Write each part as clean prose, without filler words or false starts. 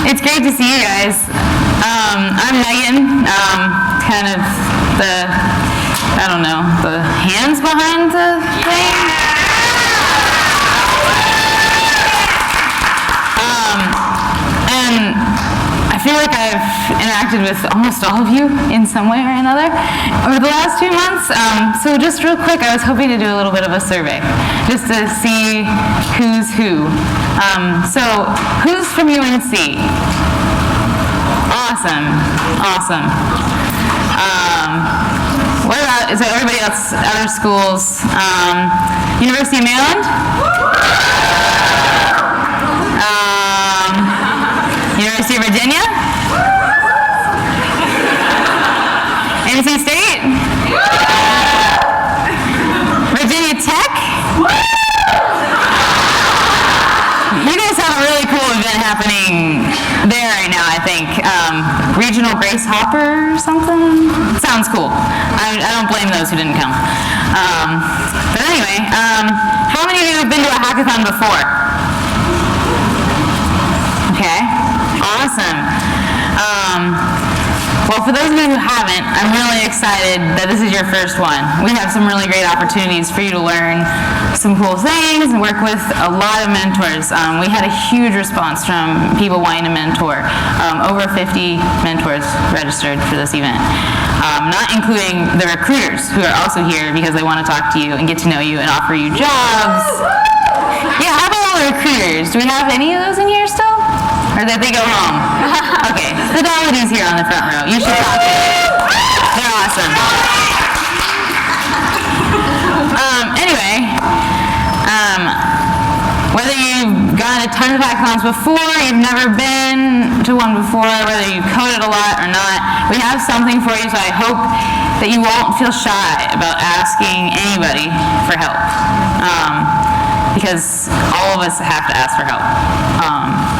It's great to see you guys. I'm Megan, kind of the, I don't know, the hands behind the thing. And I feel like I've interacted with almost all of you in some way or another over the last 2 months. So just real quick, I was hoping to do a little bit of a survey, just to see who's who. So who's from UNC? Awesome, awesome. What about, so everybody else, other schools? University of Maryland? University of Virginia? NC State? Virginia Tech? You guys have a really cool event happening there right now, I think. Regional Grace Hopper or something? Sounds cool. I don't blame those who didn't come. But anyway, how many of you have been to a hackathon before? Okay, awesome. Well, for those of you who haven't, I'm really excited that this is your first one. We have some really great opportunities for you to learn some cool things and work with a lot of mentors. We had a huge response from people wanting to mentor. Over 50 mentors registered for this event, not including the recruiters who are also here because they want to talk to you and get to know you and offer you jobs. Yeah, how about all the recruiters? Do we have any of those in here still? Or did they go home? Okay, the Dollities here on the front row. You should talk to them. They're awesome. Anyway, whether you've gone to tons of hackathons before, you've never been to one before, whether you've coded a lot or not, we have something for you, so I hope that you won't feel shy about asking anybody for help. Because all of us have to ask for help.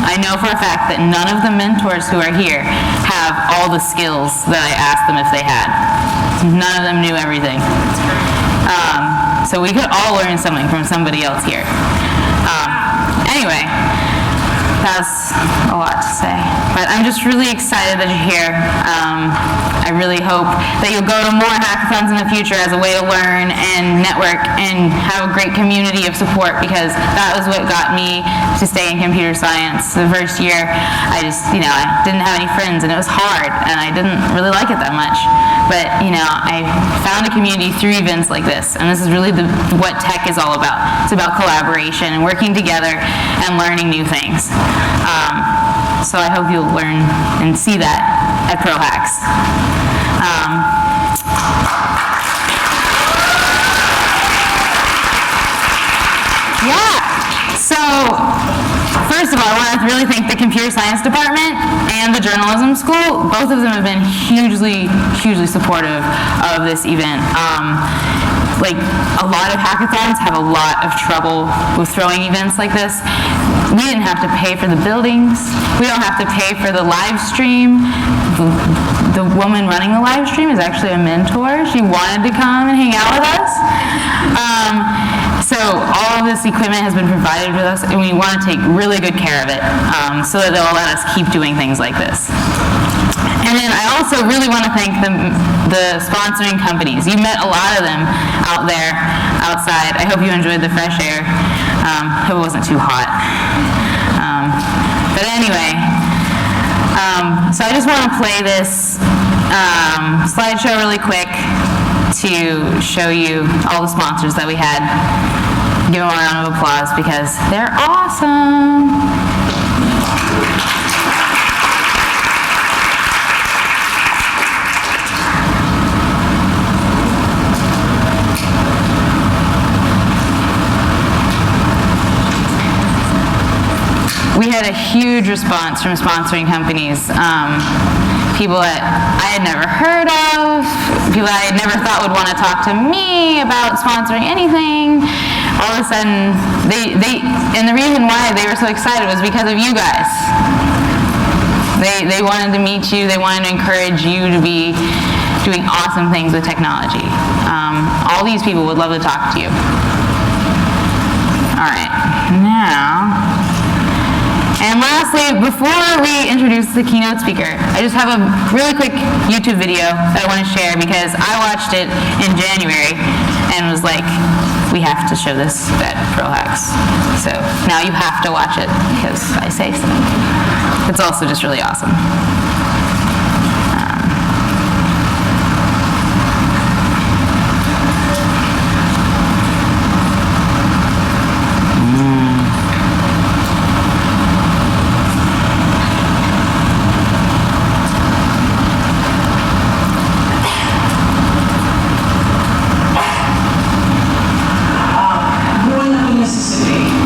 I know for a fact that none of the mentors who are here have all the skills that I asked them if they had. None of them knew everything. So we could all learn something from somebody else here. Anyway, that's a lot to say. But I'm just really excited that you're here. I really hope that you'll go to more hackathons in the future as a way to learn and network and have a great community of support, because that was what got me to stay in computer science. The first year, I didn't have any friends, and it was hard, and I didn't really like it that much. But, I found a community through events like this, and this is really what tech is all about. It's about collaboration and working together and learning new things. So I hope you'll learn and see that at ProHacks. So first of all, I want to really thank the computer science department and the journalism school. Both of them have been hugely, hugely supportive of this event. Like, a lot of hackathons have a lot of trouble with throwing events like this. We didn't have to pay for the buildings. We don't have to pay for the live stream. The woman running the live stream is actually a mentor. She wanted to come and hang out with us. So all of this equipment has been provided with us, and we want to take really good care of it, so that they'll let us keep doing things like this. And then I also really want to thank the sponsoring companies. You met a lot of them out there, outside. I hope you enjoyed the fresh air. Hope it wasn't too hot. But anyway, so I just want to play this slideshow really quick to show you all the sponsors that we had. Give them a round of applause because they're awesome. We had a huge response from sponsoring companies. People that I had never heard of, people that I had never thought would want to talk to me about sponsoring anything. All of a sudden, and the reason why they were so excited was because of you guys. They wanted to meet you, they wanted to encourage you to be doing awesome things with technology. All these people would love to talk to you. All right, now, and And lastly, before we introduce the keynote speaker, I just have a really quick YouTube video that I want to share because I watched it in January and was like, we have to show this at Pro Hacks. So now you have to watch it because I say so. It's also just really awesome.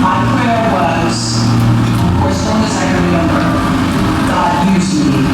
My prayer was, for as long as I can remember, God used me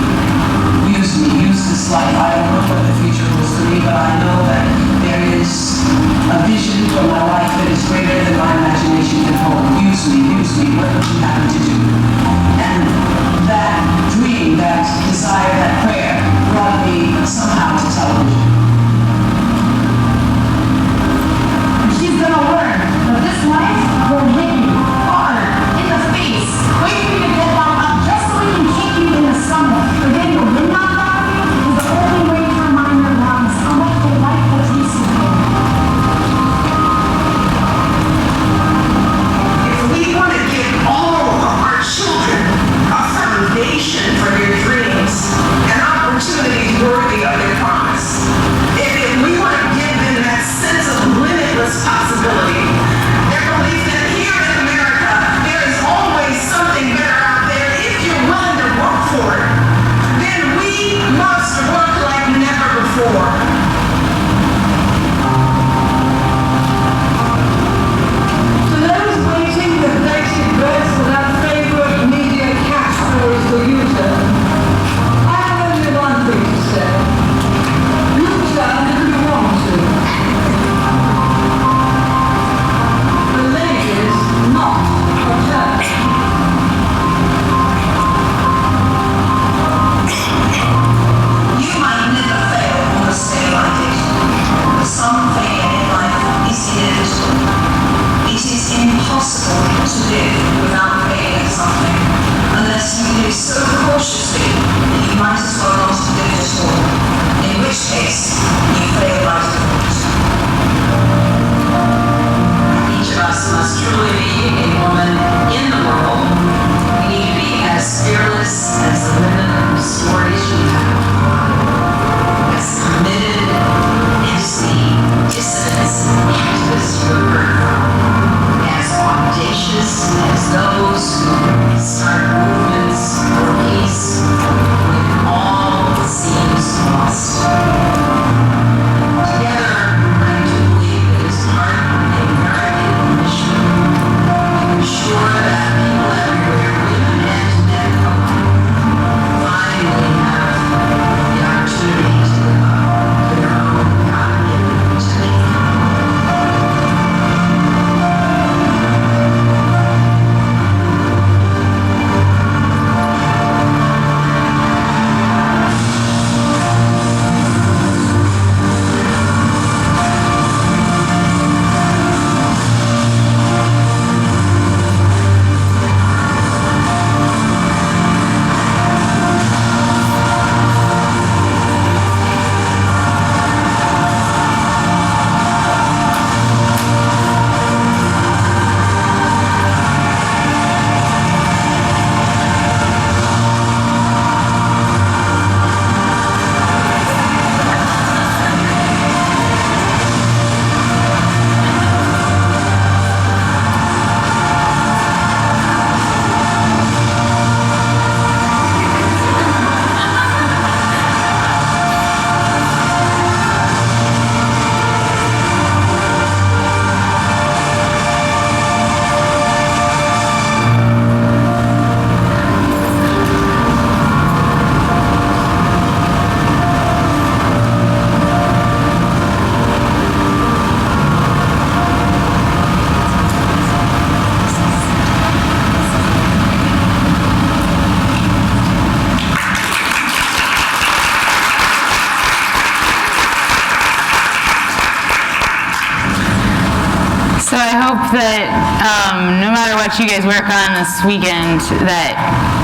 that no matter what you guys work on this weekend, that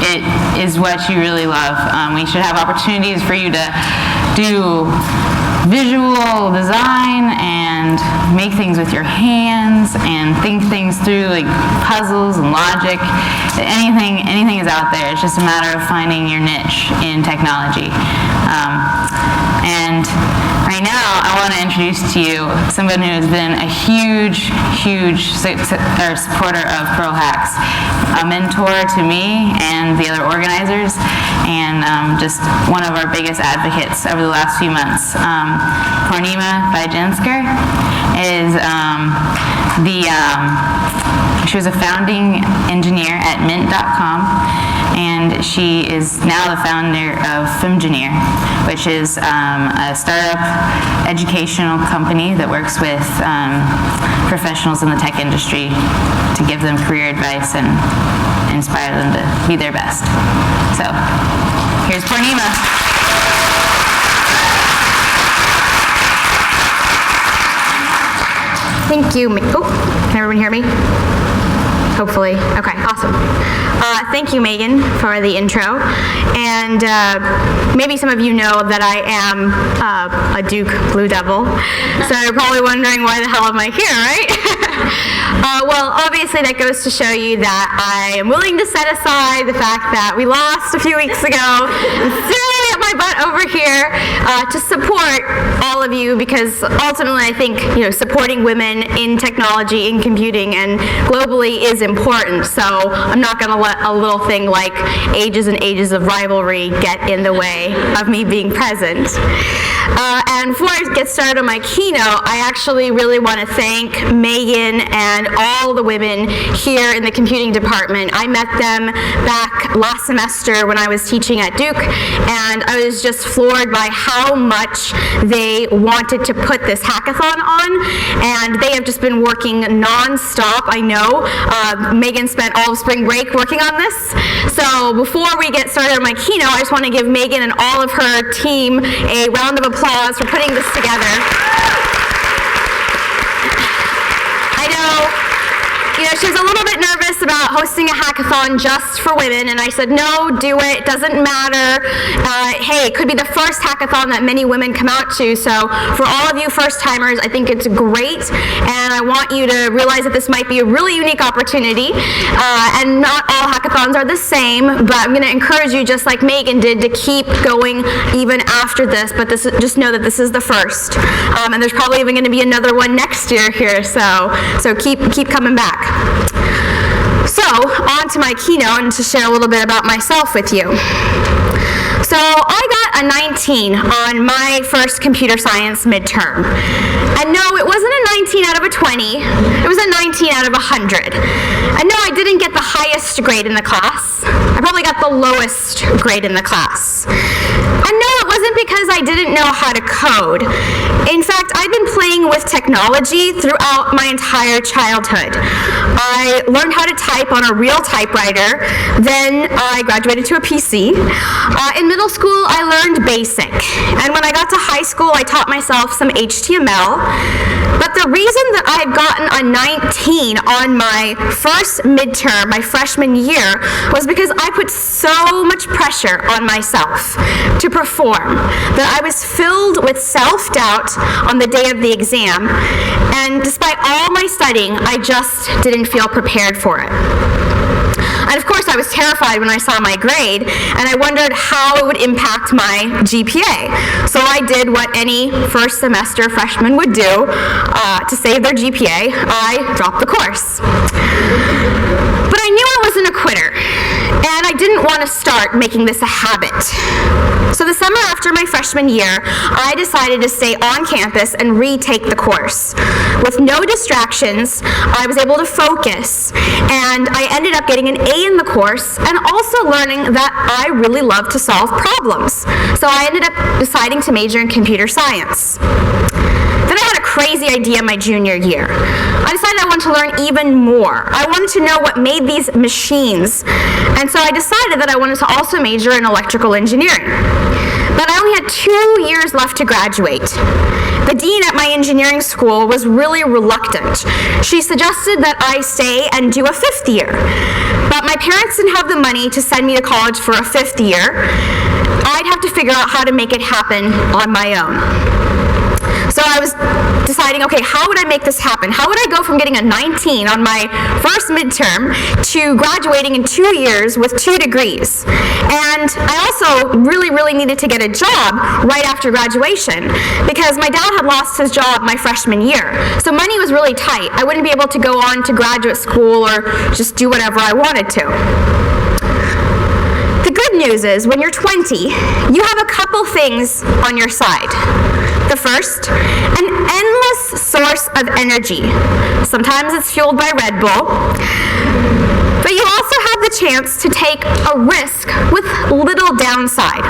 it is what you really love. We should have opportunities for you to do visual design and make things with your hands and think things through, like puzzles and logic. Anything is out there. It's just a matter of finding your niche in technology. And right now, I want to introduce to you someone who has been a huge supporter of Pearl Hacks, a mentor to me and the other organizers, and just one of our biggest advocates over the last few months. Poornima Vijayashanker is she was a founding engineer at mint.com, and she is now the founder of Femgineer, which is a startup educational company that works with professionals in the tech industry to give them career advice and inspire them to be their best. So, here's Poornima. Thank you. Oh, can everyone hear me? Hopefully. Okay, awesome. Thank you, Megan, for the intro. And maybe some of you know that I am a Duke Blue Devil. So you're probably wondering, why the hell am I here, right? Well, obviously that goes to show you that I am willing to set aside the fact that we lost a few weeks ago and still get my butt over here to support all of you, because ultimately I think, supporting women in technology, in computing, and globally is important. So I'm not going to let a little thing like ages and ages of rivalry get in the way of me being present. And before I get started on my keynote, I actually really want to thank Megan and all the women here in the computing department. I met them back last semester when I was teaching at Duke, and I was just floored by how much they wanted to put this hackathon on, and they have just been working non-stop. I know Megan spent all of spring break working on this. So before we get started on my keynote, I just want to give Megan and all of her team a round of applause for putting this together. I know, she was a little bit nervous about hosting a hackathon just for women, and I said, no, do it. It doesn't matter. Hey, it could be the first hackathon that many women come out to, so for all of you first-timers, I think it's great, and I want you to realize that this might be a really unique opportunity, and not all hackathons are the same, but I'm going to encourage you, just like Megan did, to keep going even after this, but just know that this is the first, and there's probably even going to be another one next year here, so keep coming back. So, on to my keynote, and to share a little bit about myself with you. So, I got a 19 on my first computer science midterm. And no, it wasn't a 19 out of a 20, it was a 19 out of 100. And no, I didn't get the highest grade in the class. I probably got the lowest grade in the class. And no, it wasn't because I didn't know how to code. In fact, I've been playing with technology throughout my entire childhood. I learned how to type on a real typewriter, then I graduated to a PC. In middle school, I learned BASIC. And when I got to high school, I taught myself some HTML. But the reason that I've gotten a 19 on my first midterm, my freshman year, was because I put so much pressure on myself to perform that I was filled with self-doubt on the day of the exam, and despite all my studying, I just didn't feel prepared for it. And of course, I was terrified when I saw my grade, and I wondered how it would impact my GPA. So I did what any first semester freshman would do to save their GPA. I dropped the course. But I knew I wasn't a quitter, and I didn't want to start making this a habit. So the summer after my freshman year, I decided to stay on campus and retake the course. With no distractions, I was able to focus, and I ended up getting an A in the course, and also learning that I really love to solve problems. So I ended up deciding to major in computer science. Then I had a crazy idea my junior year. I decided I wanted to learn even more. I wanted to know what made these machines. And so I decided that I wanted to also major in electrical engineering. but I only had 2 years left to graduate. The dean at my engineering school was really reluctant. She suggested that I stay and do a 5th year. But my parents didn't have the money to send me to college for a 5th year. I'd have to figure out how to make it happen on my own. So I was deciding, okay, how would I make this happen? How would I go from getting a 19 on my first midterm to graduating in 2 years with 2 degrees? And I also really needed to get a job right after graduation because my dad had lost his job my freshman year. So money was really tight. I wouldn't be able to go on to graduate school or just do whatever I wanted to. The good news is when you're 20, you have a couple things on your side. The first, an endless source of energy. Sometimes it's fueled by Red Bull, but you also have the chance to take a risk with little downside.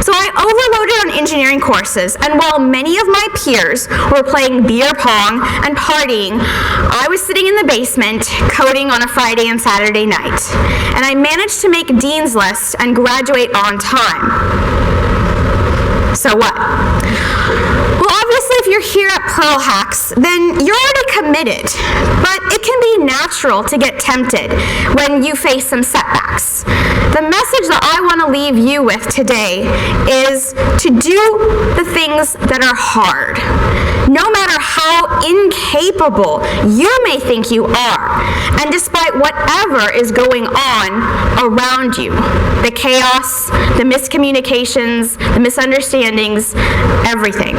So I overloaded on engineering courses, and while many of my peers were playing beer pong and partying, I was sitting in the basement coding on a Friday and Saturday night. And I managed to make Dean's List and graduate on time. So what? Well, obviously, if you're here at Pearl Hacks, then you're already committed. But it can be natural to get tempted when you face some setbacks. The message that I want to leave you with today is to do the things that are hard. No matter how incapable you may think you are, and despite whatever is going on around you, the chaos, the miscommunications, the misunderstandings, everything.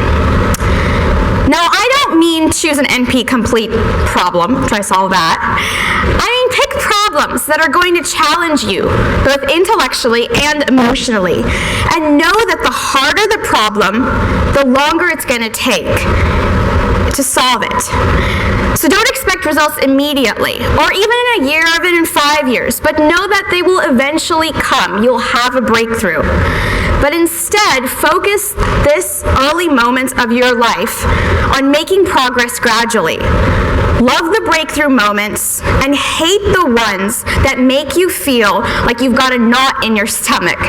Now, I don't mean choose an NP-complete problem, try to solve that. I mean pick problems that are going to challenge you, both intellectually and emotionally, and know that the harder the problem, the longer it's going to take to solve it. So don't expect results immediately, or even in a year, or even in 5 years, but know that they will eventually come. You'll have a breakthrough. But instead, focus this early moments of your life on making progress gradually. Love the breakthrough moments and hate the ones that make you feel like you've got a knot in your stomach.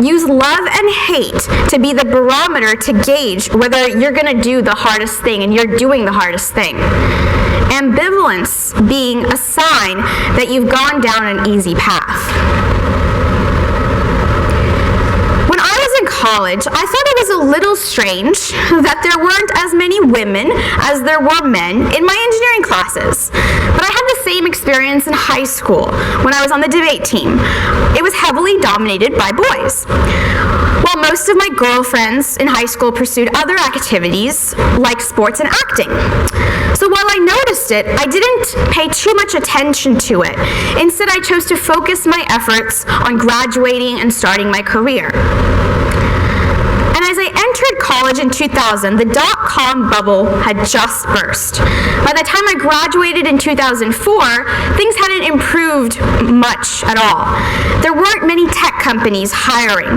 Use love and hate to be the barometer to gauge whether you're going to do the hardest thing and you're doing the hardest thing. Ambivalence being a sign that you've gone down an easy path. College, I thought it was a little strange that there weren't as many women as there were men in my engineering classes. But I had the same experience in high school when I was on the debate team. It was heavily dominated by boys. While most of my girlfriends in high school pursued other activities like sports and acting. So while I noticed it, I didn't pay too much attention to it. Instead, I chose to focus my efforts on graduating and starting my career. And as I entered college in 2000, the dot-com bubble had just burst. By the time I graduated in 2004, things hadn't improved much at all. There weren't many tech companies hiring.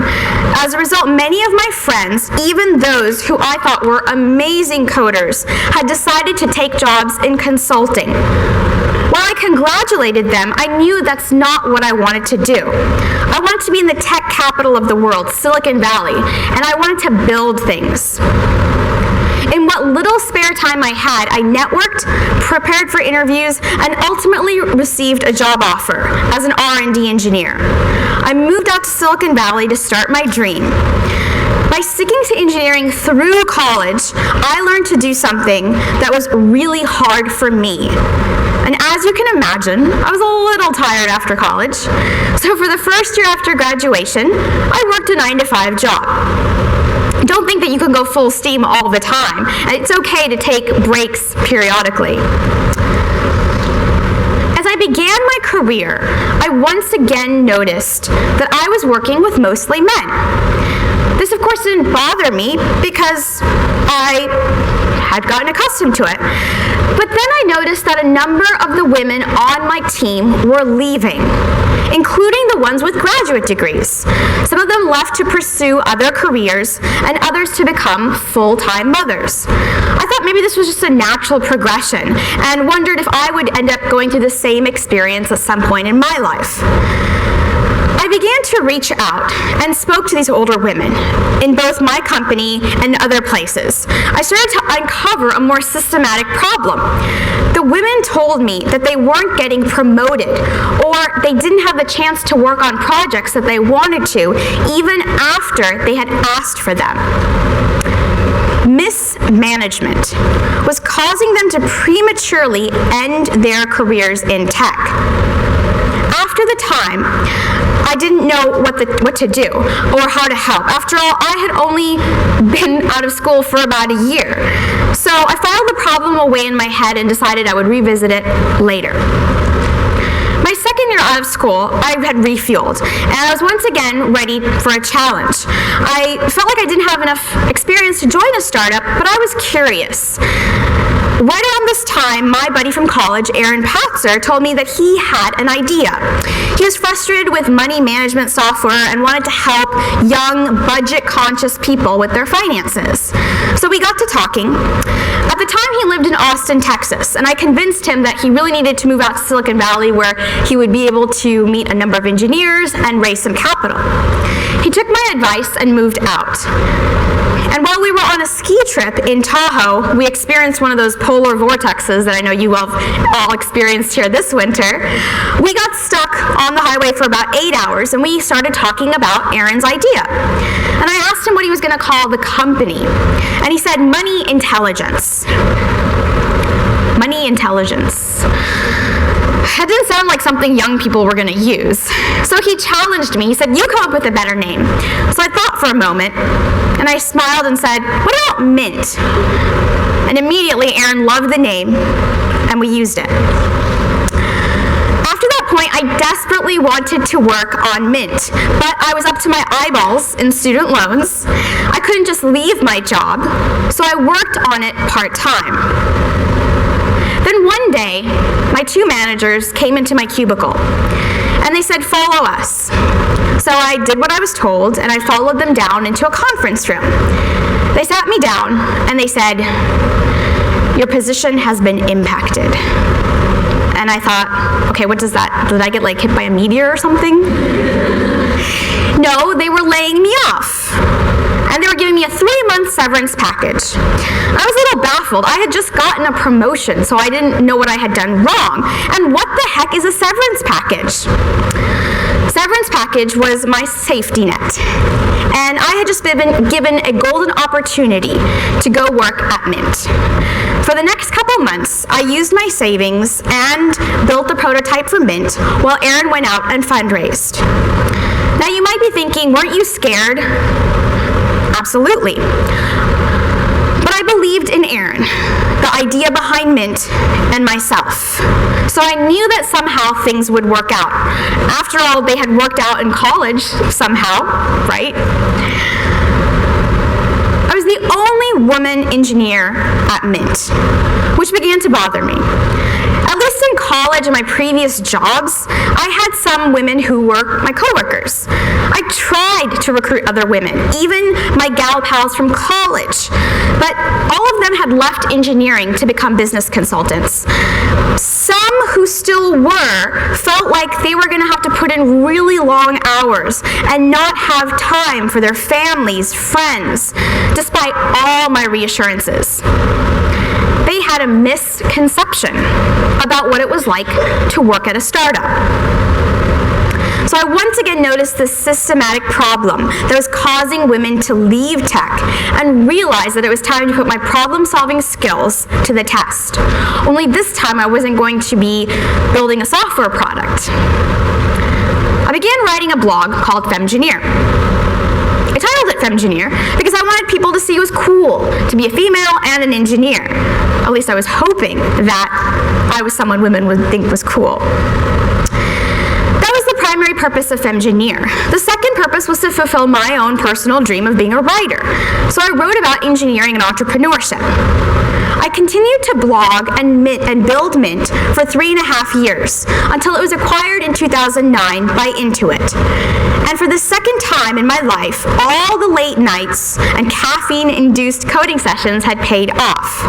As a result, many of my friends, even those who I thought were amazing coders, had decided to take jobs in consulting. While I congratulated them, I knew that's not what I wanted to do. I wanted to be in the tech capital of the world, Silicon Valley, and I wanted to build things. In what little spare time I had, I networked, prepared for interviews, and ultimately received a job offer as an R&D engineer. I moved out to Silicon Valley to start my dream. By sticking to engineering through college, I learned to do something that was really hard for me. And as you can imagine, I was a little tired after college. So for the first year after graduation, I worked a 9-to-5 job. Don't think that you can go full steam all the time. It's okay to take breaks periodically. As I began my career, I once again noticed that I was working with mostly men. This, of course, didn't bother me because I had gotten accustomed to it. But then I noticed that a number of the women on my team were leaving, including the ones with graduate degrees. Some of them left to pursue other careers and others to become full-time mothers. I thought maybe this was just a natural progression and wondered if I would end up going through the same experience at some point in my life. I began to reach out and spoke to these older women in both my company and other places. I started to uncover a more systematic problem. The women told me that they weren't getting promoted, or they didn't have the chance to work on projects that they wanted to, even after they had asked for them. Mismanagement was causing them to prematurely end their careers in tech. After the time, I didn't know what to do or how to help. After all, I had only been out of school for about a year. So I filed the problem away in my head and decided I would revisit it later. My second year out of school, I had refueled, and I was once again ready for a challenge. I felt like I didn't have enough experience to join a startup, but I was curious. Right around this time, my buddy from college, Aaron Patzer, told me that he had an idea. He was frustrated with money management software and wanted to help young, budget-conscious people with their finances. So we got to talking. At the time, he lived in Austin, Texas, and I convinced him that he really needed to move out to Silicon Valley, where he would be able to meet a number of engineers and raise some capital. He took my advice and moved out. And while we were on a ski trip in Tahoe, we experienced one of those polar vortexes that I know you have all experienced here this winter. We got stuck on the highway for about 8 hours, and we started talking about Aaron's idea. And I asked him what he was going to call the company. And he said, Money Intelligence. Money Intelligence. That didn't sound like something young people were going to use. So he challenged me. He said, you come up with a better name. So I thought for a moment, and I smiled and said, what about Mint? And immediately Aaron loved the name, and we used it. After that point, I desperately wanted to work on Mint, but I was up to my eyeballs in student loans. I couldn't just leave my job, so I worked on it part-time. Then one day, my two managers came into my cubicle, and they said, follow us. So I did what I was told, and I followed them down into a conference room. They sat me down, and they said, your position has been impacted. And I thought, okay, what does that, did I get like hit by a meteor or something? No, they were laying me off. And they were giving me a 3-month severance package. I was a little baffled. I had just gotten a promotion, so I didn't know what I had done wrong. And what the heck is a severance package? Severance package was my safety net. And I had just been given a golden opportunity to go work at Mint. For the next couple months, I used my savings and built the prototype for Mint while Aaron went out and fundraised. Now you might be thinking, weren't you scared? Absolutely. But I believed in Aaron, the idea behind Mint, and myself. So I knew that somehow things would work out. After all, they had worked out in college somehow, right? I was the only woman engineer at Mint, which began to bother me. At least in college and my previous jobs, I had some women who were my coworkers. I tried to recruit other women, even my gal pals from college, but all of them had left engineering to become business consultants. Some who still were felt like they were going to have to put in really long hours and not have time for their families, friends, despite all my reassurances. They had a misconception about what it was like to work at a startup. So I once again noticed this systematic problem that was causing women to leave tech and realized that it was time to put my problem-solving skills to the test. Only this time I wasn't going to be building a software product. I began writing a blog called Femgineer. I titled it Femgineer because I wanted people to see it was cool to be a female and an engineer. At least I was hoping that I was someone women would think was cool. That was the primary purpose of Femgineer. The second purpose was to fulfill my own personal dream of being a writer. So I wrote about engineering and entrepreneurship. I continued to blog and build Mint for 3.5 years until it was acquired in 2009 by Intuit. And for the second time in my life, all the late nights and caffeine-induced coding sessions had paid off.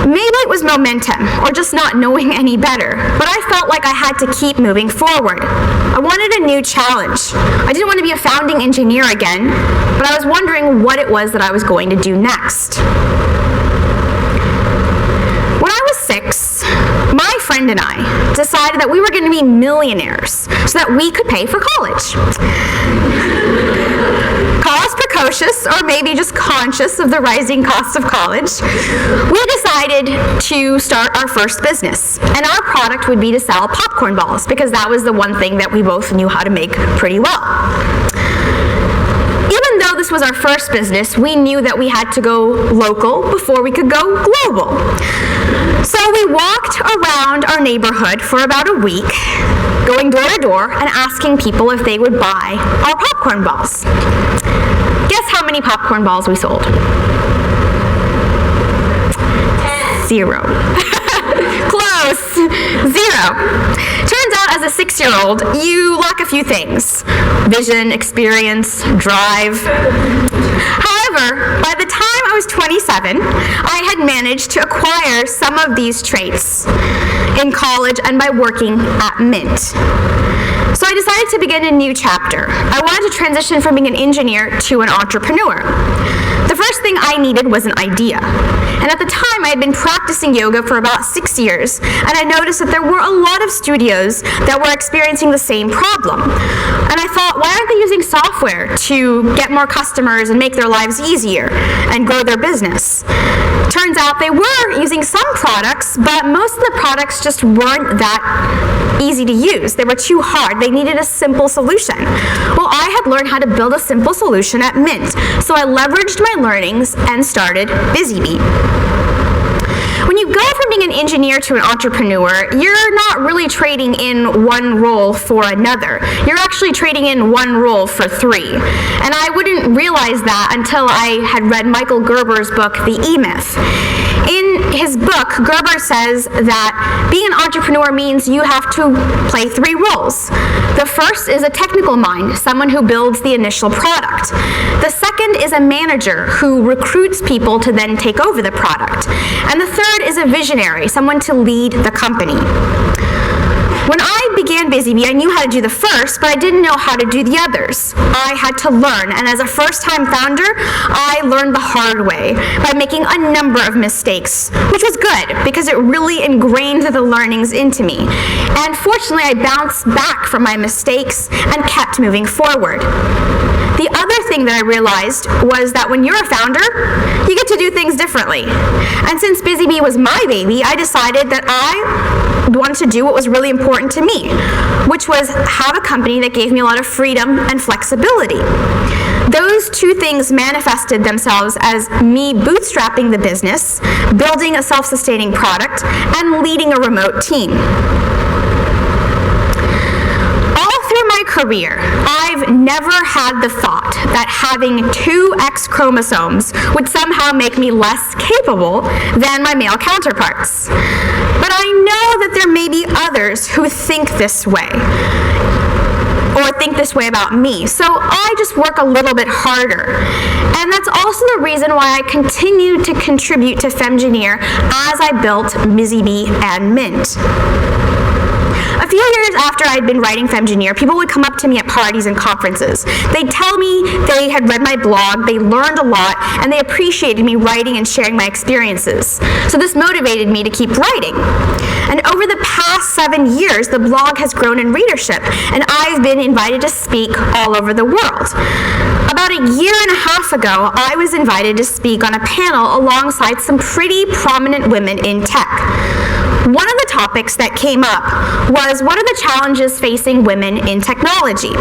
Maybe it was momentum or just not knowing any better, but I felt like I had to keep moving forward. I wanted a new challenge. I didn't want to be a founding engineer again, but I was wondering what it was that I was going to do next. When I was 6, my friend and I decided that we were going to be millionaires so that we could pay for college. Call us precocious, or maybe just conscious of the rising cost of college. We decided to start our first business, and our product would be to sell popcorn balls, because that was the one thing that we both knew how to make pretty well. Even though this was our first business, we knew that we had to go local before we could go global. So we walked around our neighborhood for about a week, going door to door and asking people if they would buy our popcorn balls. Guess how many popcorn balls we sold? 0. Close. 0. Turns out, as a 6-year-old, you lack a few things: vision, experience, drive. However, by the time I was 27, I had managed to acquire some of these traits in college and by working at Mint. So I decided to begin a new chapter. I wanted to transition from being an engineer to an entrepreneur. The first thing I needed was an idea. And at the time, I had been practicing yoga for about 6 years, and I noticed that there were a lot of studios that were experiencing the same problem. And I thought, why aren't they using software to get more customers and make their lives easier and grow their business? Turns out they were using some products, but most of the products just weren't that easy to use. They were too hard. They needed a simple solution. Well, I had learned how to build a simple solution at Mint, so I leveraged my learnings and started BusyBee. When you go from being an engineer to an entrepreneur, you're not really trading in one role for another. You're actually trading in one role for 3. And I wouldn't realize that until I had read Michael Gerber's book, The E-Myth. In his book, Gerber says that being an entrepreneur means you have to play 3 roles. The first is a technical mind, someone who builds the initial product. The second is a manager who recruits people to then take over the product. And the third is a visionary, someone to lead the company. When I began BusyBee, I knew how to do the first, but I didn't know how to do the others. I had to learn, and as a first-time founder, I learned the hard way by making a number of mistakes, which was good because it really ingrained the learnings into me. And fortunately, I bounced back from my mistakes and kept moving forward. The other thing that I realized was that when you're a founder, you get to do things differently. And since BusyBee was my baby, I decided that I wanted to do what was really important to me, which was have a company that gave me a lot of freedom and flexibility. Those 2 things manifested themselves as me bootstrapping the business, building a self-sustaining product, and leading a remote team. My career, I've never had the thought that having 2 X chromosomes would somehow make me less capable than my male counterparts. But I know that there may be others who think this way, or think this way about me, so I just work a little bit harder. And that's also the reason why I continue to contribute to Femgineer as I built BusyBee and Mint. A few years after I'd been writing Femgineer, people would come up to me at parties and conferences. They'd tell me they had read my blog, they learned a lot, and they appreciated me writing and sharing my experiences. So this motivated me to keep writing. And over the past 7 years, the blog has grown in readership, and I've been invited to speak all over the world. About a year and a half ago, I was invited to speak on a panel alongside some pretty prominent women in tech. One of the topics that came up was, what are the challenges facing women in technology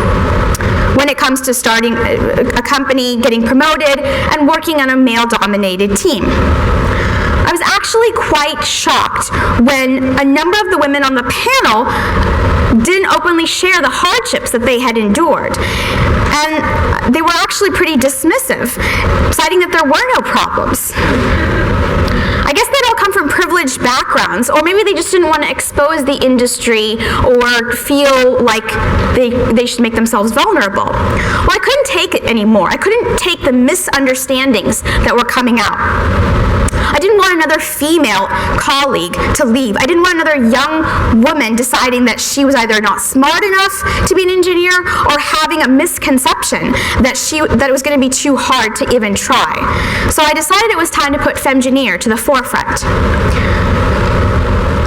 when it comes to starting a company, getting promoted, and working on a male-dominated team? I was actually quite shocked when a number of the women on the panel didn't openly share the hardships that they had endured. And they were actually pretty dismissive, citing that there were no problems. I guess they don't come from privileged backgrounds, or maybe they just didn't want to expose the industry or feel like they should make themselves vulnerable. Well, I couldn't take it anymore. I couldn't take the misunderstandings that were coming out. I didn't want another female colleague to leave. I didn't want another young woman deciding that she was either not smart enough to be an engineer or having a misconception that it was going to be too hard to even try. So I decided it was time to put Femgineer to the forefront.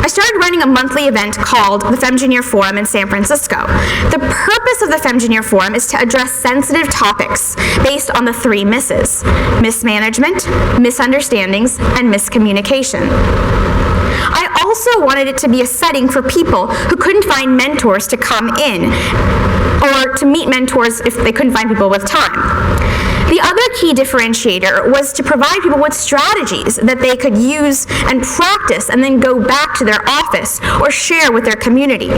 I started running a monthly event called the Femgineer Forum in San Francisco. The purpose of the Femgineer Forum is to address sensitive topics based on the 3 misses: mismanagement, misunderstandings, and miscommunication. I also wanted it to be a setting for people who couldn't find mentors to come in, or to meet mentors if they couldn't find people with time. The other key differentiator was to provide people with strategies that they could use and practice and then go back to their office or share with their community.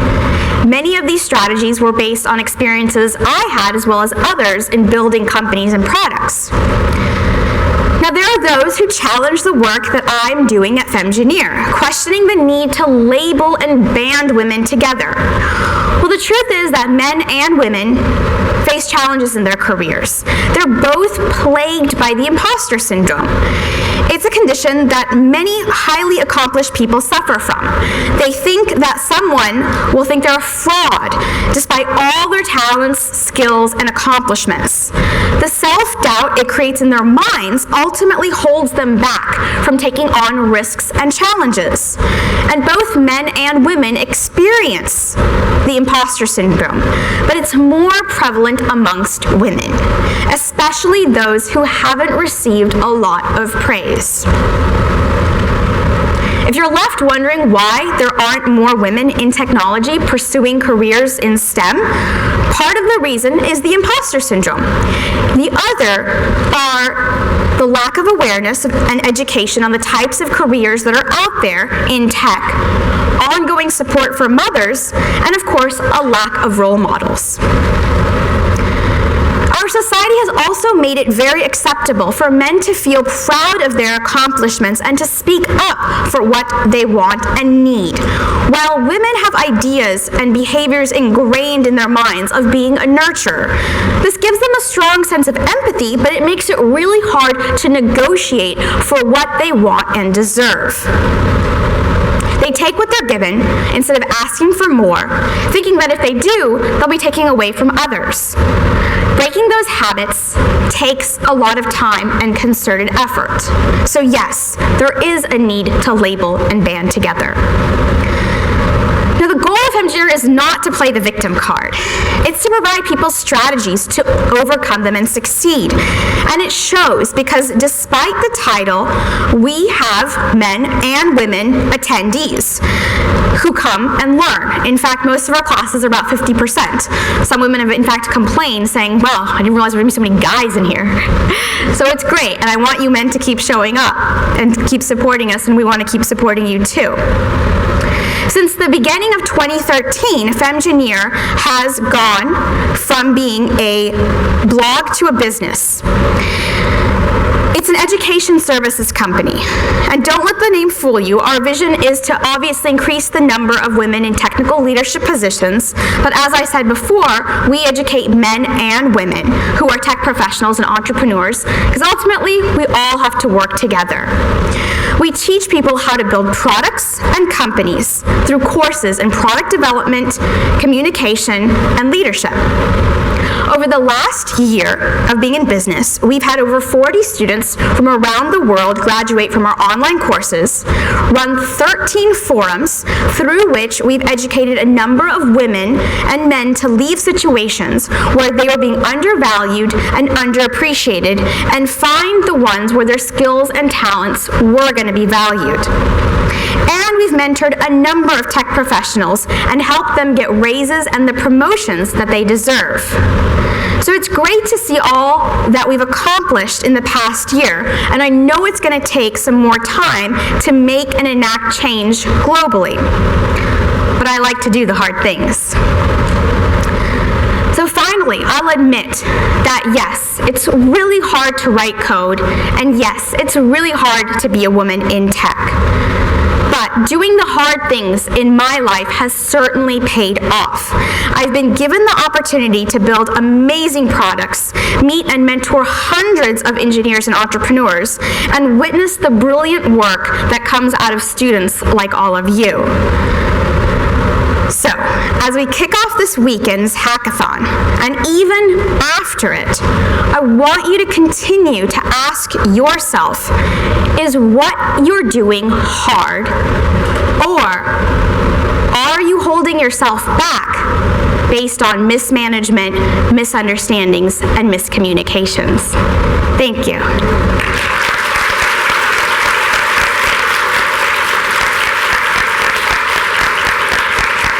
Many of these strategies were based on experiences I had as well as others in building companies and products. Now, there are those who challenge the work that I'm doing at Femgineer, questioning the need to label and band women together. Well, the truth is that men and women face challenges in their careers. They're both plagued by the imposter syndrome. It's a condition that many highly accomplished people suffer from. They think that someone will think they're a fraud despite all their talents, skills, and accomplishments. The self-doubt it creates in their minds ultimately holds them back from taking on risks and challenges. And both men and women experience the imposter syndrome, but it's more prevalent amongst women, especially those who haven't received a lot of praise. If you're left wondering why there aren't more women in technology pursuing careers in STEM, part of the reason is the imposter syndrome. The other are the lack of awareness and education on the types of careers that are out there in tech, ongoing support for mothers, and of course, a lack of role models. Our society has also made it very acceptable for men to feel proud of their accomplishments and to speak up for what they want and need, while women have ideas and behaviors ingrained in their minds of being a nurturer. This gives them a strong sense of empathy, but it makes it really hard to negotiate for what they want and deserve. They take what they're given instead of asking for more, thinking that if they do, they'll be taking away from others. Breaking those habits takes a lot of time and concerted effort. So yes, there is a need to label and band together. Now, the goal of Femgineer is not to play the victim card. It's to provide people strategies to overcome them and succeed. And it shows because despite the title, we have men and women attendees who come and learn. In fact, most of our classes are about 50%. Some women have in fact complained saying, well, I didn't realize there would be so many guys in here. So it's great, and I want you men to keep showing up and keep supporting us, and we want to keep supporting you too. Since the beginning of 2013, Femgineer has gone from being a blog to a business. It's an education services company. And don't let the name fool you. Our vision is to obviously increase the number of women in technical leadership positions. But as I said before, we educate men and women who are tech professionals and entrepreneurs, because ultimately we all have to work together. We teach people how to build products and companies through courses in product development, communication, and leadership. Over the last year of being in business, we've had over 40 students from around the world graduate from our online courses, run 13 forums through which we've educated a number of women and men to leave situations where they were being undervalued and underappreciated and find the ones where their skills and talents were going to be valued. And we've mentored a number of tech professionals and helped them get raises and the promotions that they deserve. So it's great to see all that we've accomplished in the past year, and I know it's going to take some more time to make and enact change globally. But I like to do the hard things. So finally, I'll admit that yes, it's really hard to write code, and yes, it's really hard to be a woman in tech. But But doing the hard things in my life has certainly paid off. I've been given the opportunity to build amazing products, meet and mentor hundreds of engineers and entrepreneurs, and witness the brilliant work that comes out of students like all of you. So, as we kick off this weekend's hackathon, and even after it, I want you to continue to ask yourself, is what you're doing hard? Or are you holding yourself back based on mismanagement, misunderstandings, and miscommunications? Thank you.